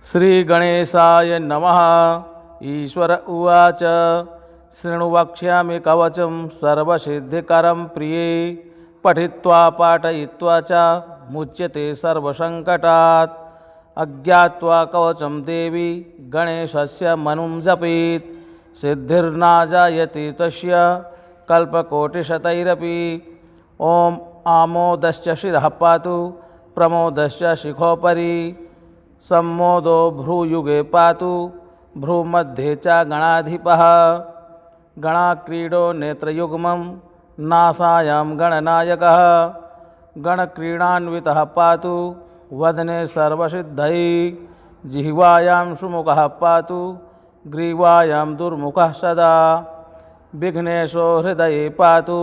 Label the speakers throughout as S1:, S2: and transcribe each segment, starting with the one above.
S1: श्रीगणेशाय नमः। ईश्वर उवाच शृणु वक्ष्यामि कवचं सर्वसिद्धिकरं प्रिये पठित्वा पाठयित्वा च मुच्यते सर्वसङ्कटात्। अज्ञात्वा कवचं देवी गणेशस्य मनुं जपेत् सिद्धिर्ना जायते तस्य कल्पकोटिशतैरपि। ॐ आमोदश्च शिरः पातु प्रमोदश्च शिखोपरि सम्मोदो भ्रूयुगे पातु भ्रूमध्ये च गणाधिपः। गणाक्रीडो नेत्रयुग्मं नासायां गणनायकः गणक्रीडान्वितः पातु वदने सर्वसिद्धये। जिह्वायां सुमुखः पातु ग्रीवायां दुर्मुखः सदा। विघ्नेशो हृदये पातु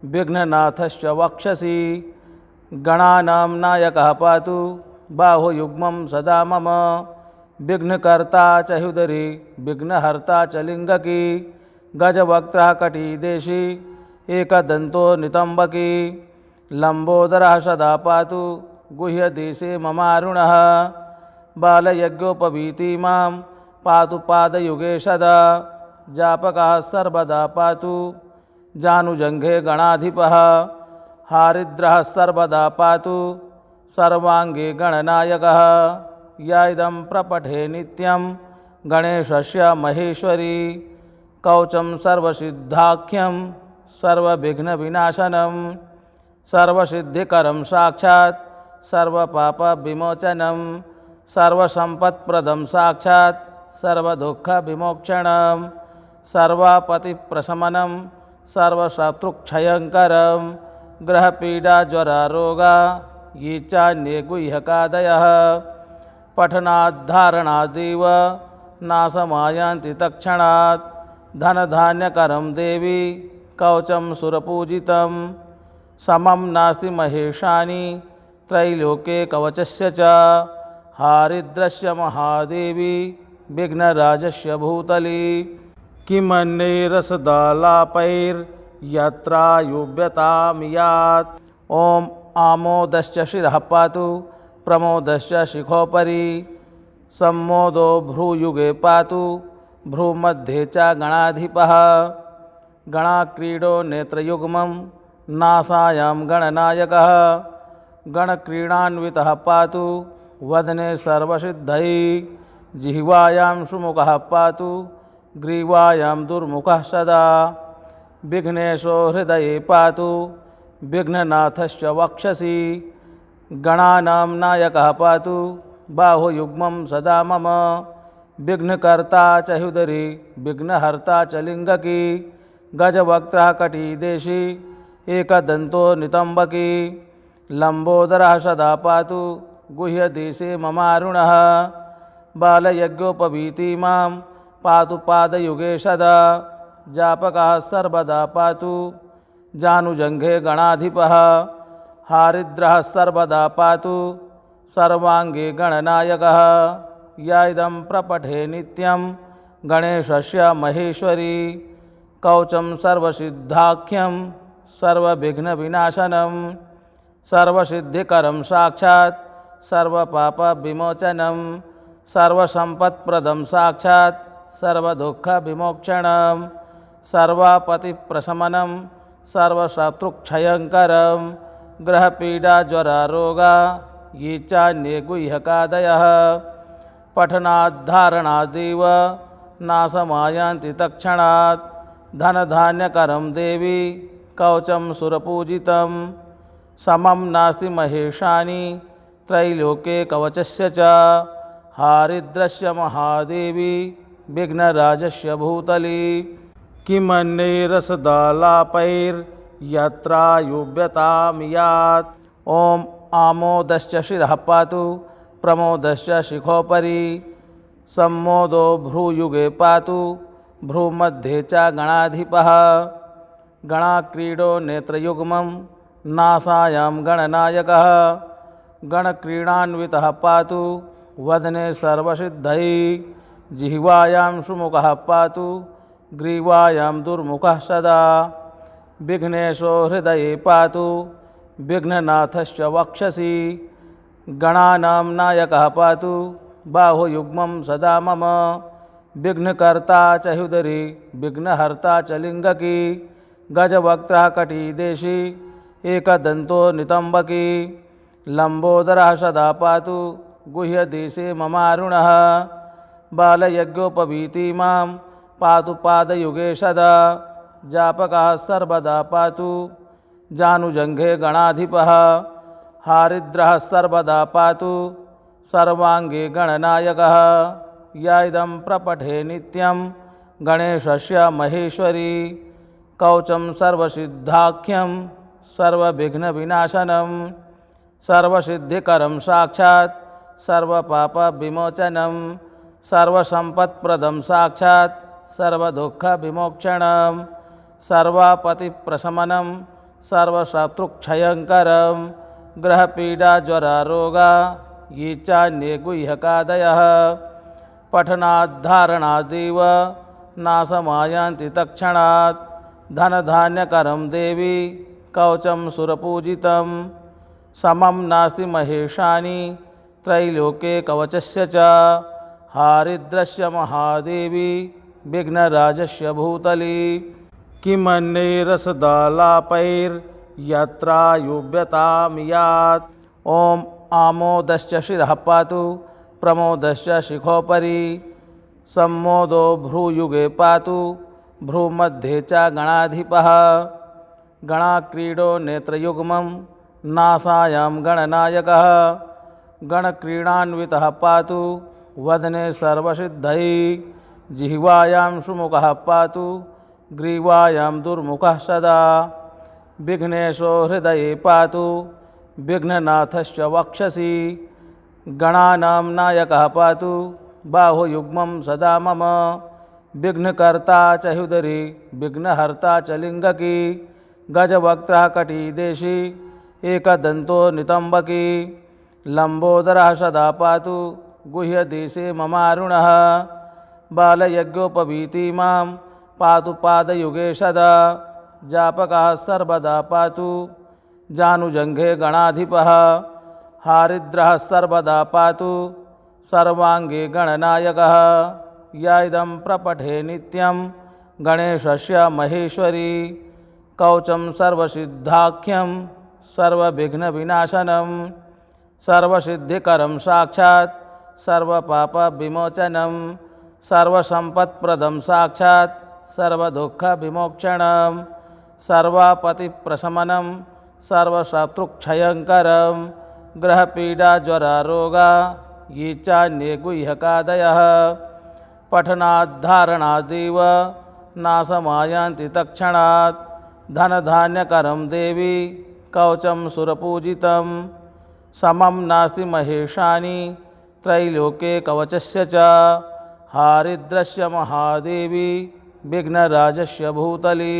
S1: विघ्ननाथश्च वक्षसि। गणानां नायकः पातु बाहुयुग्मं सदा मम। विघ्नकर्ता च ह्युदरी विघ्नहर्ता च लिङ्गकी गजवक्त्रः कटिदेशी एकदन्तो नितम्बकी। लम्बोदरः सदा पातु गुह्यदेशे ममारुणः। बालयज्ञोपवीति मां पातु पादयुगे सदा। जापकः सर्वदा पातु जानुजङ्घे गणाधिपः। हारिद्रः सर्वदा पातु सर्वाङ्गे गणनायकः। या इदं प्रपठे नित्यं गणेशस्य महेश्वरी। कवचं सर्वसिद्धाख्यं सर्वविघ्नविनाशनं सर्वसिद्धिकरं साक्षात् सर्वपापविमोचनं सर्वसम्पत्प्रदं साक्षात् सर्वदुःखविमोक्षणं सर्वापतिप्रशमनं सर्वशत्रुक्षयङ्करं ग्रहपीडाज्वरारोगा ये चान्ये गुह्यकादयः पठनाद्धारणादेव नाशमायान्ति तत्क्षणात्। धनधान्यकरं देवी कवचं सुरपूजितं समं नास्ति महेशानि त्रैलोके कवचस्य च। हारिद्रस्य महादेवी विघ्नराजस्य भूतली किमन्ये रसदालापैर्यत्रायुव्यतां यात्। ॐ आमोदश्च शिरः पातु प्रमोदश्च शिखोपरि सम्मोदो भ्रूयुगे पातु भ्रूमध्ये च गणाधिपः। गणाक्रीडो नेत्रयुग्मं नासायां गणनायकः गणक्रीडान्वितः पातु वदने सर्वसिद्धये। जिह्वायां सुमुखः पातु ग्रीवायां दुर्मुखः सदा। विघ्नेशो हृदये पातु विघ्ननाथश्च वक्षसि। गणानां नायकः पातु बाहुयुग्मं सदा मम। विघ्नकर्ता च ह्युदरी विघ्नहर्ता च लिङ्गकी गजवक्त्रः कटिदेशी एकदन्तो नितम्बकी। लम्बोदरः सदा पातु गुह्यदेशे ममारुणः। बालयज्ञोपवीति मां पातु पादयुगे सदा। जापकः सर्वदा पातु जानुजङ्घे गणाधिपः। हारिद्रः सर्वदा पातु सर्वाङ्गे गणनायकः। या इदं प्रपठे नित्यं गणेशस्य महेश्वरी। कवचं सर्वसिद्धाख्यं सर्वविघ्नविनाशनं सर्वसिद्धिकरं साक्षात् सर्वपापविमोचनं सर्वसम्पत्प्रदं साक्षात् सर्वदुःखविमोक्षणं सर्वापतिप्रशमनं सर्वशत्रुक्षयङ्करं ग्रहपीडाज्वरारोगा ये चान्ये गुह्यकादयः पठनाद्धारणादेव नाशमायान्ति तत्क्षणात्। धनधान्यकरं देवी कवचं सुरपूजितं समं नास्ति महेशानि त्रैलोके कवचस्य च। हारिद्रस्य महादेवी विघ्नराजस्य भूतली किमन्ये रसदालापैर्यत्रायुव्यतां यात्। ॐ आमोदश्च शिरः पातु प्रमोदश्च शिखोपरि सम्मोदो भ्रूयुगे पातु भ्रूमध्ये च गणाधिपः। गणाक्रीडो नेत्रयुग्मं नासायां गणनायकः गणक्रीडान्वितः पातु वदने सर्वसिद्धये। जिह्वायां सुमुखः पातु ग्रीवायां दुर्मुखः सदा। विघ्नेशो हृदये पातु विघ्ननाथश्च वक्षसि। गणानां नायकः पातु बाहुयुग्मं सदा मम विघ्नकर्ता च हृदरी विघ्नहर्ता च लिङ्गकी गजवक्त्रः कटिदेशी एकदन्तो नितम्बकी लम्बोदरः सदा पातु गुह्यदेशे ममारुणः बालयज्ञोपवीति मां पातु पादयुगे सदा जापकः सर्वदा पातु जानुजङ्घे गणाधिपः हारिद्रः सर्वदा पातु सर्वाङ्गे गणनायकः या इदं प्रपठे नित्यं गणेशस्य महेश्वरी कवचं सर्वसिद्धाख्यं सर्वविघ्नविनाशनं सर्वसिद्धिकरं साक्षात् सर्वपापविमोचनं सर्वसम्पत्प्रदं साक्षात् सर्वदुःखविमोक्षणं सर्वापतिप्रशमनं सर्वशत्रुक्षयङ्करं ग्रहपीडाज्वरारोगा ये चान्ये गुह्यकादयः पठनाद्धारणादेव नाशमायान्ति तत्क्षणात् धनधान्यकरं देवी कवचं सुरपूजितं समं नास्ति महेशानि त्रैलोके कवचस्य च हारिद्रस्य महादेवी विघ्नराजस्य भूतली किमन्यैरसदालापैर्यत्रायुव्यतां यात् ॐ आमोदश्च शिरः पातु प्रमोदश्च शिखोपरि सम्मोदो भ्रूयुगे पातु भ्रूमध्ये च गणाधिपः गणाक्रीडो नेत्रयुग्मं नासायां गणनायकः गणक्रीडान्वितः पातु वदने सर्वसिद्धये जिह्वायां सुमुखः पातु ग्रीवायां दुर्मुखः सदा विघ्नेशो हृदये पातु विघ्ननाथश्च वक्षसि गणानां नायकः पातु बाहुयुग्मं सदा मम विघ्नकर्ता च हृदरी विघ्नहर्ता च लिङ्गकी गजवक्त्रः कटिदेशी एकदन्तो नितम्बकी लम्बोदरः सदा पातु गुह्यदेशे ममारुणः बालयज्ञोपवीति मां पातु पादयुगे सदा जापकः सर्वदा पातु जानुजङ्घे गणाधिपः हारिद्रः सर्वदा पातु सर्वाङ्गे गणनायकः या इदं प्रपठे नित्यं गणेशस्य महेश्वरी कवचं सर्वसिद्धाख्यं सर्वविघ्नविनाशनं सर्वसिद्धिकरं साक्षात् सर्वपापविमोचनं सर्वसम्पत्प्रदं साक्षात् सर्वदुःखविमोक्षणं सर्वापतिप्रशमनं सर्वशत्रुक्षयङ्करं ग्रहपीडाज्वरारोगा ये चान्ये गुह्यकादयः पठनाद्धारणादेव नाशमायान्ति तत्क्षणात् धनधान्यकरं देवी कवचं सुरपूजितं समं नास्ति महेशानि त्रैलोके कवचस्य च हारिद्रस्य महादेवी विघ्नराजस्य भूतली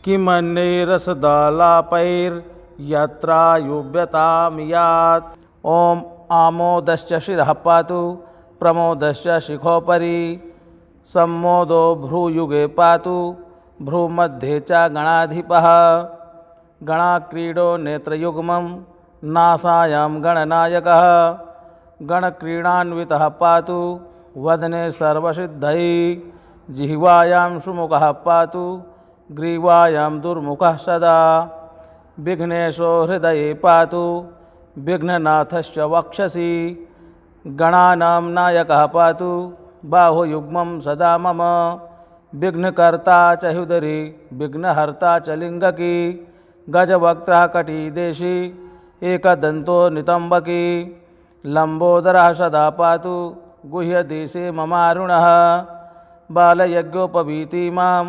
S1: किमन्यैरसदालापैर्यत्रायुव्यतां यात् ॐ आमोदश्च शिरः पातु प्रमोदश्च शिखोपरि सम्मोदो भ्रूयुगे पातु भ्रूमध्ये च गणाधिपः गणाक्रीडो नेत्रयुग्मं नासायां गणनायकः गणक्रीडान्वितः पातु वदने सर्वसिद्धये जिह्वायां सुमुखः पातु ग्रीवायां दुर्मुखः सदा विघ्नेशो हृदये पातु विघ्ननाथश्च वक्षसि गणानां नायकः पातु बाहुयुग्मं सदा मम विघ्नकर्ता च हृदरी विघ्नहर्ता च लिङ्गकी गजवक्त्रः कटिदेशी एकदन्तो नितम्बकी लम्बोदरः सदा पातु गुह्यदेशे ममारुणः बालयज्ञोपवीति मां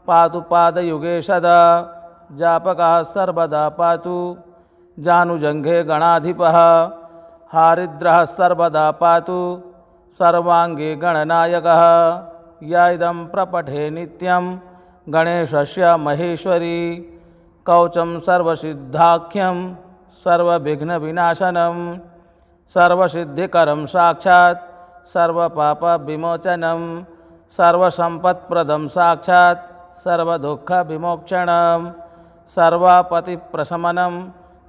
S1: पातु पादयुगे सदा जापकः सर्वदा पातु जानुजङ्घे गणाधिपः हारिद्रः सर्वदा पातु सर्वाङ्गे गणनायकः या इदं प्रपठे नित्यं गणेशस्य महेश्वरी कवचं सर्वसिद्धाख्यं सर्वविघ्नविनाशनं सर्वसिद्धिकरं साक्षात् सर्वपापविमोचनं सर्वसम्पत्प्रदं साक्षात् सर्वदुःखविमोक्षणं सर्वापतिप्रशमनं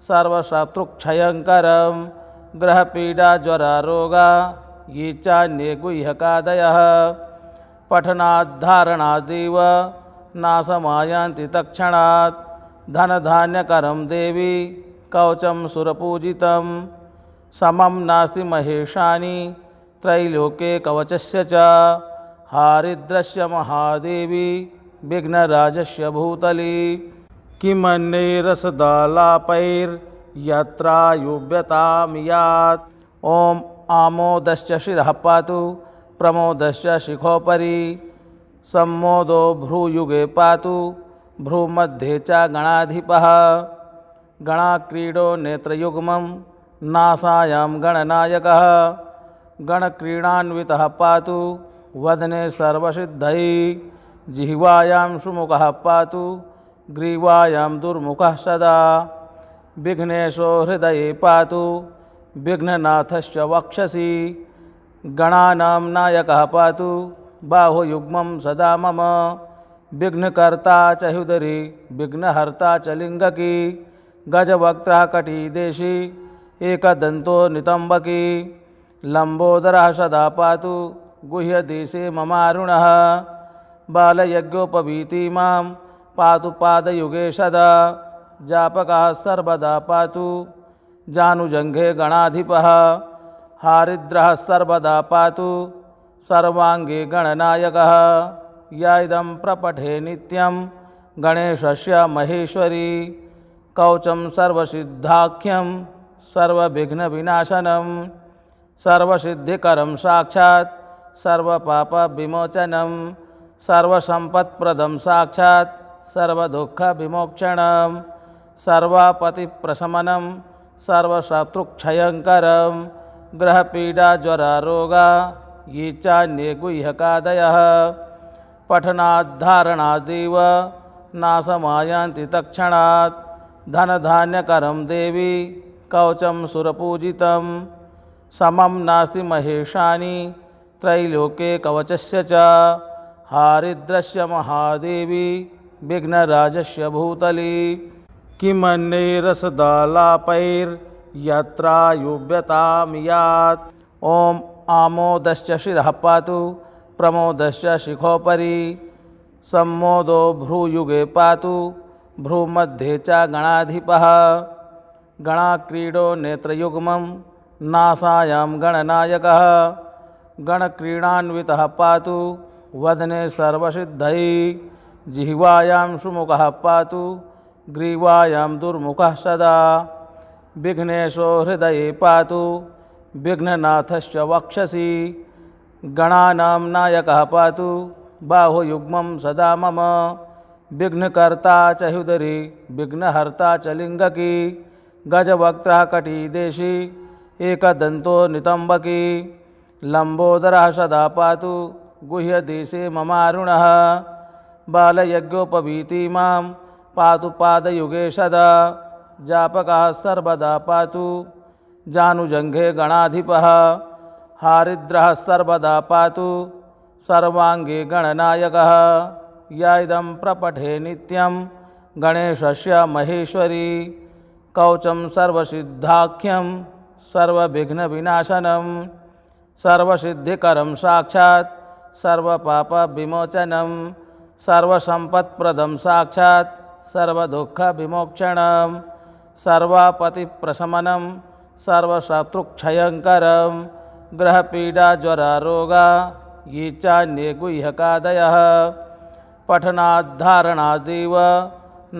S1: सर्वशत्रुक्षयङ्करं ग्रहपीडाज्वरारोगा ये चान्ये गुह्यकादयः पठनाद्धारणादेव नाशमायान्ति तत्क्षणात् धनधान्यकरं देवी कवचं सुरपूजितं समं नास्ति महेशानि त्रैलोके कवचस्य च हारिद्रस्य महादेवी विघ्नराजस्य भूतली किमन्यैरसदालापैर्यत्रायुव्यतां यात् ॐ आमोदश्च शिरः पातु प्रमोदश्च शिखोपरि सम्मोदो भ्रूयुगे पातु भ्रूमध्ये च गणाधिपः गणाक्रीडो नेत्रयुग्मं नासायां गणनायकः गणक्रीडान्वितः पातु वदने सर्वसिद्धये जिह्वायां सुमुखः पातु ग्रीवायां दुर्मुखः सदा विघ्नेशो हृदये पातु विघ्ननाथश्च वक्षसि गणानां नायकः पातु बाहुयुग्मं सदा मम विघ्नकर्ता च हृदरि विघ्नहर्ता च लिङ्गकी गजवक्त्रः कटिदेशी एकदन्तो नितम्बकी लम्बोदरः सदा पातु गुह्यदेशे ममारुणः बालयज्ञोपवीतिमां पातु पादयुगे सदा जापकः सर्वदा पातु जानुजङ्घे गणाधिपः हारिद्रः सर्वदा पातु सर्वाङ्गे गणनायकः या इदं प्रपठे नित्यं गणेशस्य महेश्वरी कवचं सर्वसिद्धाख्यं सर्वविघ्नविनाशनं सर्वसिद्धिकरं साक्षात् सर्वपापविमोचनं सर्वसम्पत्प्रदं साक्षात् सर्वदुःखविमोक्षणं सर्वापतिप्रशमनं सर्वशत्रुक्षयङ्करं ग्रहपीडाज्वरारोगा ये चान्ये गुह्यकादयः पठनाद्धारणादेव नाशमायान्ति तत्क्षणात् धनधान्यकरं देवी कवचं सुरपूजितं समं नास्ति महेशानि त्रैलोके कवचस्य च हारिद्रस्य महादेवी विघ्नराजस्य भूतली किमन्यैरसदालापैर्यत्रायुव्यतां यात् ॐ आमोदश्च शिरः पातु प्रमोदश्च शिखोपरि सम्मोदो भ्रूयुगे पातु भ्रूमध्ये च गणाधिपः गणाक्रीडो नेत्रयुग्मं नासायां गणनायकः गणक्रीडान्वितः पातु वदने सर्वसिद्धये जिह्वायां सुमुखः पातु ग्रीवायां दुर्मुखः सदा विघ्नेशो हृदये पातु विघ्ननाथश्च वक्षसि गणानां नायकः पातु बाहुयुग्मं सदा मम विघ्नकर्ता च हृदरि विघ्नहर्ता च लिङ्गकी गजवक्त्रः कटिदेशी एकदन्तो नितम्बकी लम्बोदरः सदा पातु गुह्यदेशे ममारुणः बालयज्ञोपवीतिमां पातु पादयुगे सदा जापकः सर्वदा पातु जानुजङ्घे गणाधिपः हारिद्रः सर्वदा पातु सर्वाङ्गे गणनायकः या इदं प्रपठे नित्यं गणेशस्य महेश्वरी कवचं सर्वसिद्धाख्यं सर्वविघ्नविनाशनं सर्वसिद्धिकरं साक्षात् सर्वपापविमोचनं सर्वसम्पत्प्रदं साक्षात् सर्वदुःखविमोक्षणं सर्वापतिप्रशमनं सर्वशत्रुक्षयङ्करं ग्रहपीडाज्वरारोगा ये चान्ये गुह्यकादयः पठनाद्धारणादेव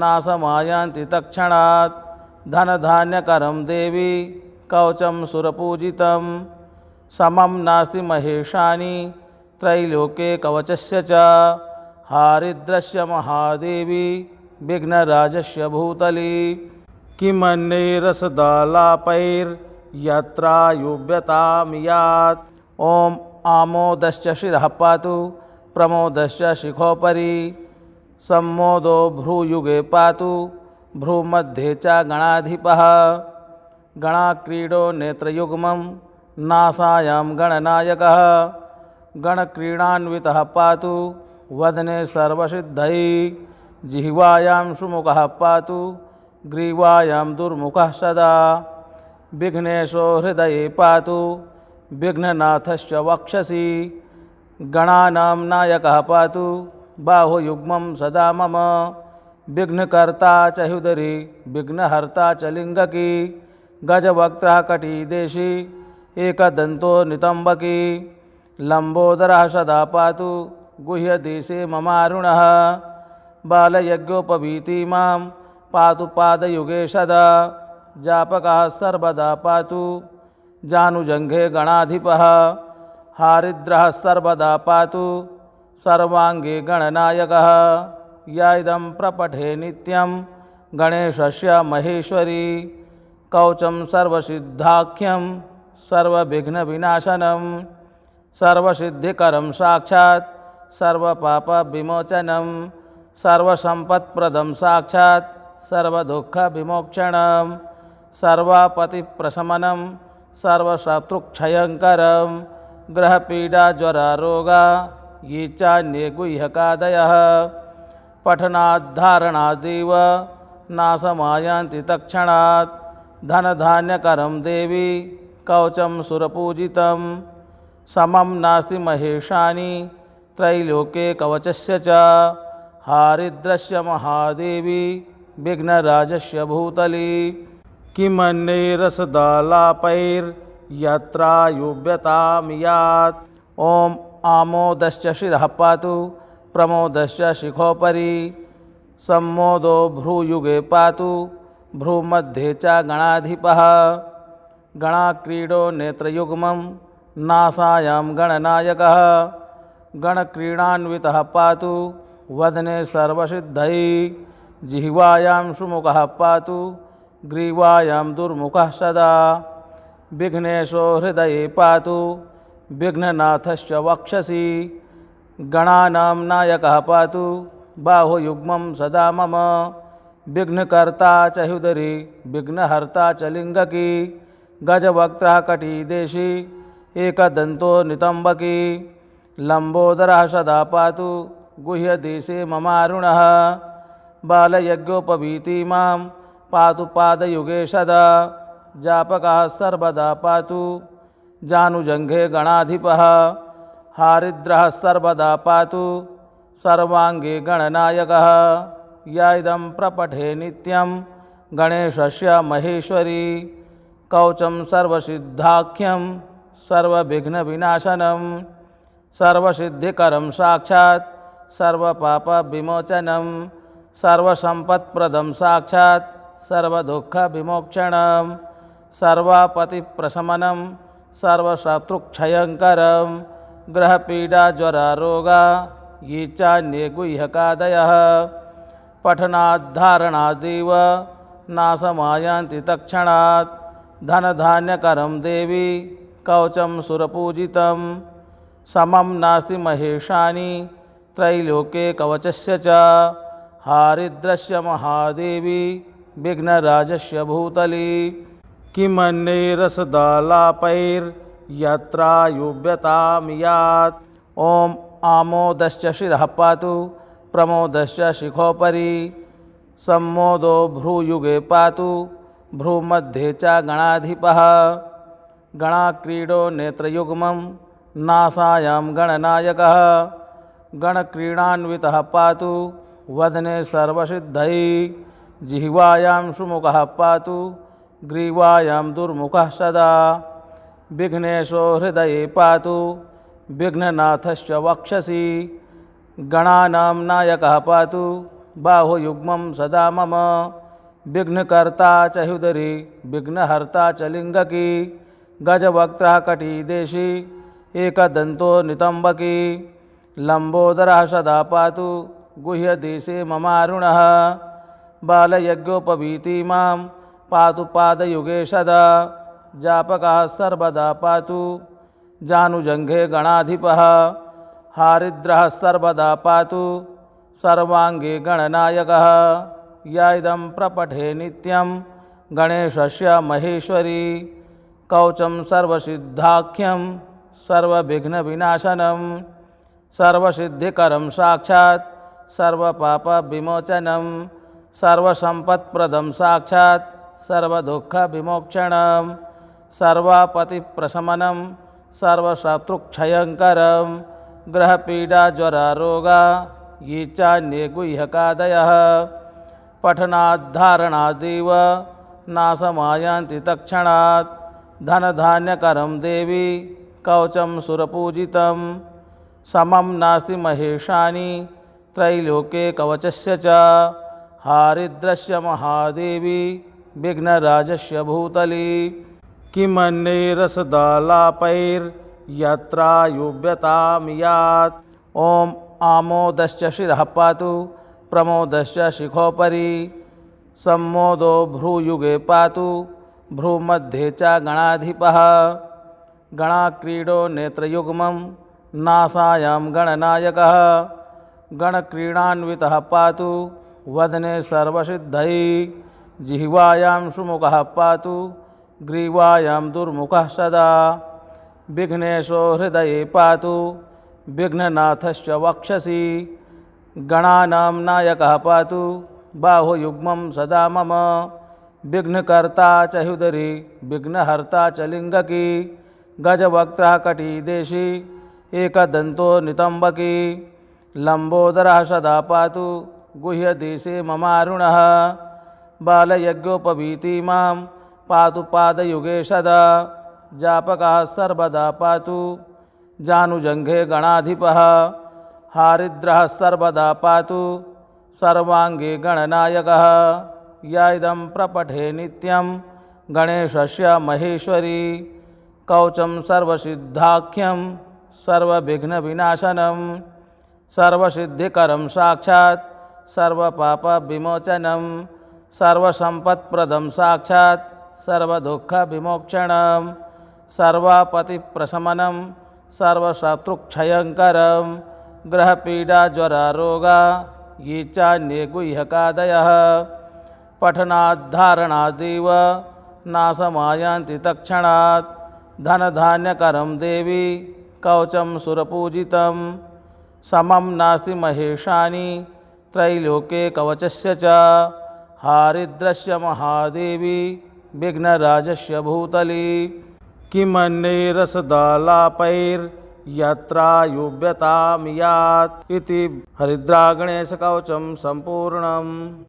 S1: नाशमायान्ति तत्क्षणात् धनधान्यकरं देवी कवचं सुरपूजितं समं नास्ति महेशानि त्रैलोके कवचस्य च हारिद्रस्य महादेवी विघ्नराजस्य भूतली किमन्यैरसदालापैर्यत्रायुव्यतां यात् ॐ आमोदश्च शिरः पातु प्रमोदश्च शिखोपरि सम्मोदो भ्रूयुगे पातु भ्रूमध्ये च गणाधिपः गणाक्रीडो नेत्रयुग्मं नासायां गणनायकः गणक्रीडान्वितः पातु वदने सर्वसिद्धये जिह्वायां सुमुखः पातु ग्रीवायां दुर्मुखः सदा विघ्नेशो हृदये पातु विघ्ननाथश्च वक्षसि गणानां नायकः पातु बाहुयुग्मं सदा मम विघ्नकर्ता च ह्युदरी विघ्नहर्ता च लिङ्गकी गजवक्त्रः कटिदेशी एकदन्तो नितम्बकी लम्बोदरः सदा पातु गुह्यदेशे ममारुणः बालयज्ञोपवीति मां पातु पादयुगे सदा जापकः सर्वदा पातु जानुजङ्घे गणाधिपः हारिद्रः सर्वदा पातु सर्वाङ्गे गणनायकः या इदं प्रपठे नित्यं गणेशस्य महेश्वरी कवचं सर्वसिद्धाख्यं सर्वविघ्नविनाशनं सर्वसिद्धिकरं साक्षात् सर्वपापविमोचनं सर्वसम्पत्प्रदं साक्षात् सर्वदुःखविमोक्षणं सर्वापतिप्रशमनं सर्वशत्रुक्षयङ्करं ग्रहपीडाज्वरारोगा ये चान्ये गुह्यकादयः पठनाद्धारणादेव नाशमायान्ति तत्क्षणात् धनधान्यकरं देवी कवचं सुरपूजितं समं नास्ति महेशानि त्रैलोके कवचस्य च हारिद्रस्य महादेवी विघ्नराजस्य भूतली किमन्यैरसदालापैर्यत्रायुव्यतामियात् ॐ आमोदश्च शिरः पातु प्रमोदश्च शिखोपरि सम्मोदो भ्रूयुगे पातु भ्रूमध्ये च गणाधिपः गणाक्रीडो नेत्रयुग्मं नासायां गणनायकः गणक्रीडान्वितः पातु वदने सर्वसिद्धये जिह्वायां सुमुखः पातु ग्रीवायां दुर्मुखः सदा विघ्नेशो हृदये पातु विघ्ननाथश्च वक्षसि गणानां नायकः पातु बाहुयुग्मं सदा मम विघ्नकर्ता च ह्युदरी विघ्नहर्ता च लिङ्गकी गजवक्त्रः कटिदेशी एकदन्तो नितम्बकी लम्बोदरः सदा पातु गुह्यदेशे ममारुणः बालयज्ञोपवीति मां पातु पादयुगे सदा जापकः सर्वदा पातु जानुजङ्घे गणाधिपः हारिद्रः सर्वदा पातु सर्वाङ्गे गणनायकः या इदं प्रपठे नित्यं गणेशस्य महेश्वरी कवचं सर्वसिद्धाख्यं सर्वविघ्नविनाशनं सर्वसिद्धिकरं साक्षात् सर्वपापविमोचनं सर्वसम्पत्प्रदं साक्षात् सर्वदुःखविमोक्षणं सर्वापतिप्रशमनं सर्वशत्रुक्षयङ्करं ग्रहपीडाज्वरारोगा ये चान्ये गुह्यकादयः पठनाद्धारणादेव नाशमायान्ति तत्क्षणात् धनधान्यकरं देवी कवचं सुरपूजितं समं नास्ति महेशानि त्रैलोके कवचस्य च हारिद्रस्य महादेवी विघ्नराजस्य भूतली किमन्यैरसदालापैर्यत्रायुव्यतामियात् ॐ आमोदश्च शिरः पातु प्रमोदश्च शिखोपरि सम्मोदो भ्रूयुगे पातु भ्रूमध्ये च गणाधिपः गणाक्रीडो नेत्रयुग्मं नासायां गणनायकः गणक्रीडान्वितः पातु वदने सर्वसिद्धये जिह्वायां सुमुखः पातु ग्रीवायां दुर्मुखः सदा विघ्नेशो हृदये पातु विघ्ननाथश्च वक्षसि गणानां नायकः पातु बाहुयुग्मं सदा मम विघ्नकर्ता च ह्युदरी विघ्नहर्ता च लिङ्गकी गजवक्त्रः कटिदेशी एकदन्तो नितम्बकी लम्बोदरः सदा पातु गुह्यदेशे ममारुणः बालयज्ञोपवीति मां पातु पादयुगे सदा जापकः सर्वदा पातु जानुजङ्घे गणाधिपः हारिद्रः सर्वदा पातु सर्वाङ्गे गणनायकः या इदं प्रपठे नित्यं गणेशस्य महेश्वरी कवचं सर्वसिद्धाख्यं सर्वविघ्नविनाशनं सर्वसिद्धिकरं साक्षात् सर्वपापविमोचनं सर्वसम्पत्प्रदं साक्षात् सर्वदुःखविमोक्षणं सर्वापतिप्रशमनं सर्वशत्रुक्षयङ्करं ग्रहपीडाज्वरारोगा ये चान्ये गुह्यकादयः पठनाद्धारणादेव नाशमायान्ति तत्क्षणात् धनधान्यकरं देवी कवचं सुरपूजितं समं नास्ति महेशानि त्रैलोके कवचस्य च हारिद्रस्य महादेवी विघ्नराजस्य भूतली किमन्ये रसदालापैर्यत्रायुव्यतां यात् ॐ आमोदश्च शिरः पातु प्रमोदश्च शिखोपरि सम्मोदो भ्रूयुगे पातु भ्रूमध्ये च गणाधिपः गणाक्रीडो नेत्रयुग्मं नासायां गणनायकः गणक्रीडान्वितः पातु वदने सर्वसिद्धये जिह्वायां सुमुखः पातु ग्रीवायां दुर्मुखः सदा विघ्नेशो हृदये पातु विघ्ननाथश्च वक्षसि गणानां नायकः पातु बाहुयुग्मं सदा मम विघ्नकर्ता च ह्युदरी विघ्नहर्ता च लिङ्गकी गजवक्त्रः कटिदेशी एकदन्तो नितम्बकी लम्बोदरः सदा पातु गुह्यदेशे ममारुणः बालयज्ञोपवीतिमां पातु पादयुगे सदा जापकः सर्वदा पातु जानुजङ्घे गणाधिपः हारिद्रः सर्वदा पातु सर्वाङ्गे गणनायकः या इदं प्रपठे नित्यं गणेशस्य महेश्वरी कवचं सर्वसिद्धाख्यं सर्वविघ्नविनाशनं सर्वसिद्धिकरं साक्षात् सर्वपापविमोचनं सर्वसम्पत्प्रदं साक्षात् सर्वदुःखविमोक्षणं सर्वापतिप्रशमनं सर्वशत्रुक्षयङ्करं ग्रहपीडाज्वरारोगा ये चान्ये गुह्यकादयः पठनाद्धारणादेव नाशमायान्ति तत्क्षणात् धनधान्यकरं देवी कवचं सुरपूजितं समं नास्ति महेशानि त्रैलोके कवचस्य च हारिद्रस्य महादेवी विघ्नराजस्य भूतली किमन्ये रसदालापैर्यत्रायुव्यतां यात् इति हरिद्रागणेशकवचं सम्पूर्णम्।